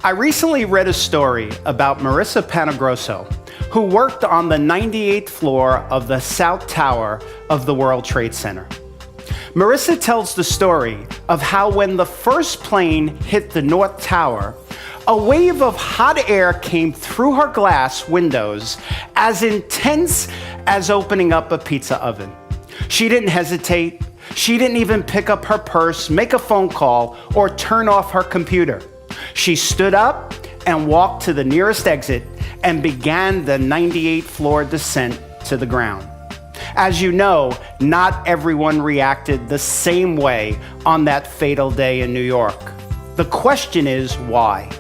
I recently read a story about Marissa Panagrosso, who worked on the 98th floor of the South Tower of the World Trade Center. Marissa tells the story of how when the first plane hit the North Tower, a wave of hot air came through her glass windows as intense as opening up a pizza oven. She didn't hesitate. She didn't even pick up her purse, make a phone call, or turn off her computer. She stood up and walked to the nearest exit and began the 98th floor descent to the ground. As you know, not everyone reacted the same way on that fatal day in New York. The question is why?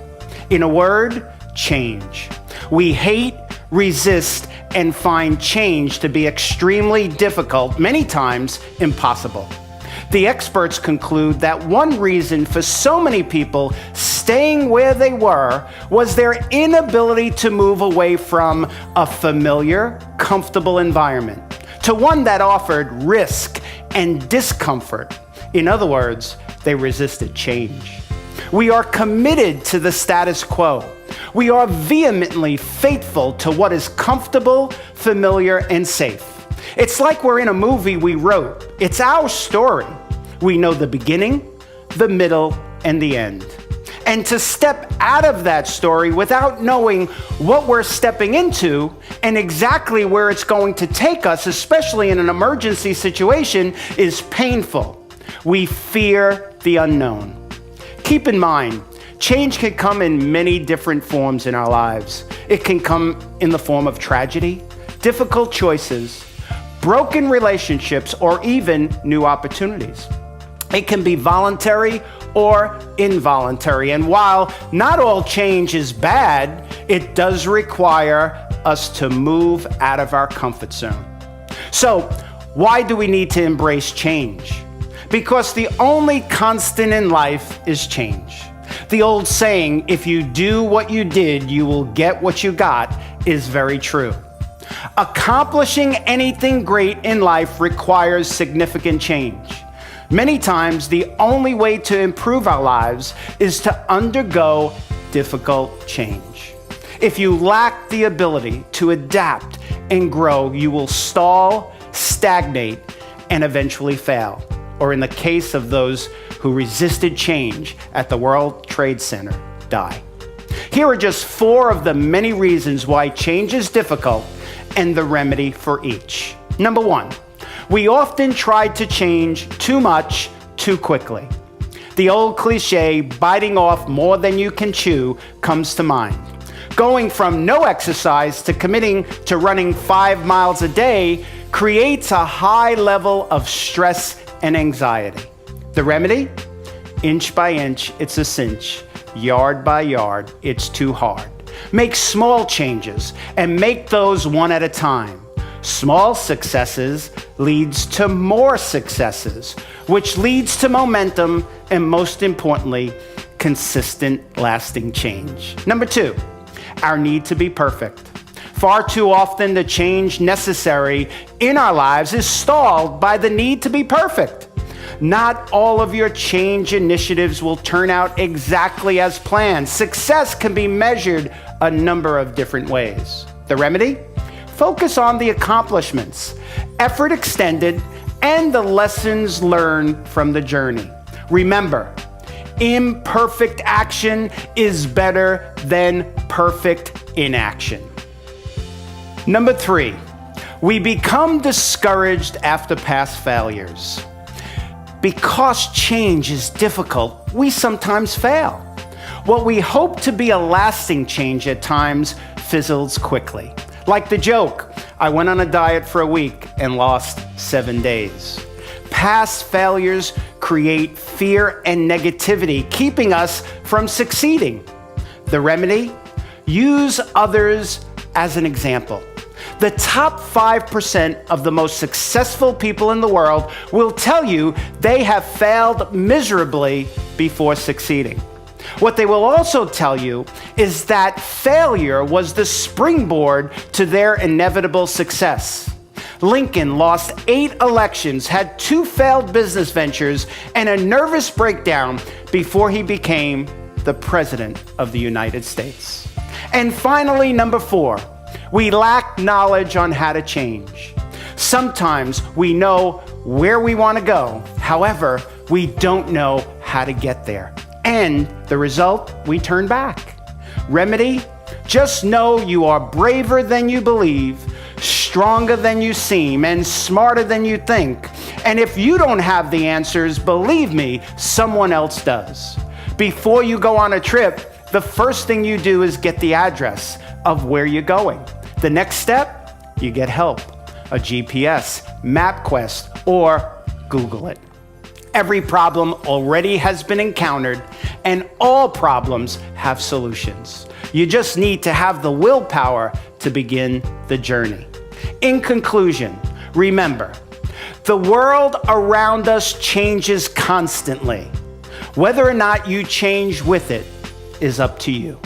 In a word, change. We hate, resist, and find change to be extremely difficult, many times impossible. The experts conclude that one reason for so many people staying where they were was their inability to move away from a familiar, comfortable environment to one that offered risk and discomfort. In other words, they resisted change. We are committed to the status quo. We are vehemently faithful to what is comfortable, familiar, and safe. It's like we're in a movie we wrote. It's our story. We know the beginning, the middle, and the end. And to step out of that story without knowing what we're stepping into and exactly where it's going to take us, especially in an emergency situation, is painful. We fear the unknown. Keep in mind, change can come in many different forms in our lives. It can come in the form of tragedy, difficult choices, broken relationships, or even new opportunities. It can be voluntary or involuntary. And while not all change is bad, it does require us to move out of our comfort zone. So, why do we need to embrace change? Because the only constant in life is change. The old saying, if you do what you did, you will get what you got, is very true. Accomplishing anything great in life requires significant change. Many times, the only way to improve our lives is to undergo difficult change. If you lack the ability to adapt and grow, you will stall, stagnate, and eventually fail. Or in the case of those who resisted change at the World Trade Center, die. Here are just 4 of the many reasons why change is difficult and the remedy for each. Number 1. We often try to change too much, too quickly. The old cliche, biting off more than you can chew, comes to mind. Going from no exercise to committing to running 5 miles a day creates a high level of stress and anxiety. The remedy? Inch by inch, it's a cinch. Yard by yard, it's too hard. Make small changes and make those one at a time. Small successes leads to more successes, which leads to momentum and, most importantly, consistent, lasting change. Number 2, our need to be perfect. Far too often, the change necessary in our lives is stalled by the need to be perfect. Not all of your change initiatives will turn out exactly as planned. Success can be measured a number of different ways. The remedy? Focus on the accomplishments, effort extended, and the lessons learned from the journey. Remember, imperfect action is better than perfect inaction. Number 3, we become discouraged after past failures. Because change is difficult, we sometimes fail. What we hope to be a lasting change at times fizzles quickly. Like the joke, I went on a diet for a week and lost 7 days. Past failures create fear and negativity, keeping us from succeeding. The remedy? Use others as an example. The top 5% of the most successful people in the world will tell you they have failed miserably before succeeding. What they will also tell you is that failure was the springboard to their inevitable success. Lincoln lost 8 elections, had 2 failed business ventures, and a nervous breakdown before he became the President of the United States. And finally, number 4, we lack knowledge on how to change. Sometimes we know where we want to go. However, we don't know how to get there. And the result, we turn back. Remedy? Just know you are braver than you believe, stronger than you seem, and smarter than you think. And if you don't have the answers, believe me, someone else does. Before you go on a trip, the first thing you do is get the address of where you're going. The next step, you get help. A GPS, MapQuest, or Google it. Every problem already has been encountered, and all problems have solutions. You just need to have the willpower to begin the journey. In conclusion, remember, the world around us changes constantly. Whether or not you change with it is up to you.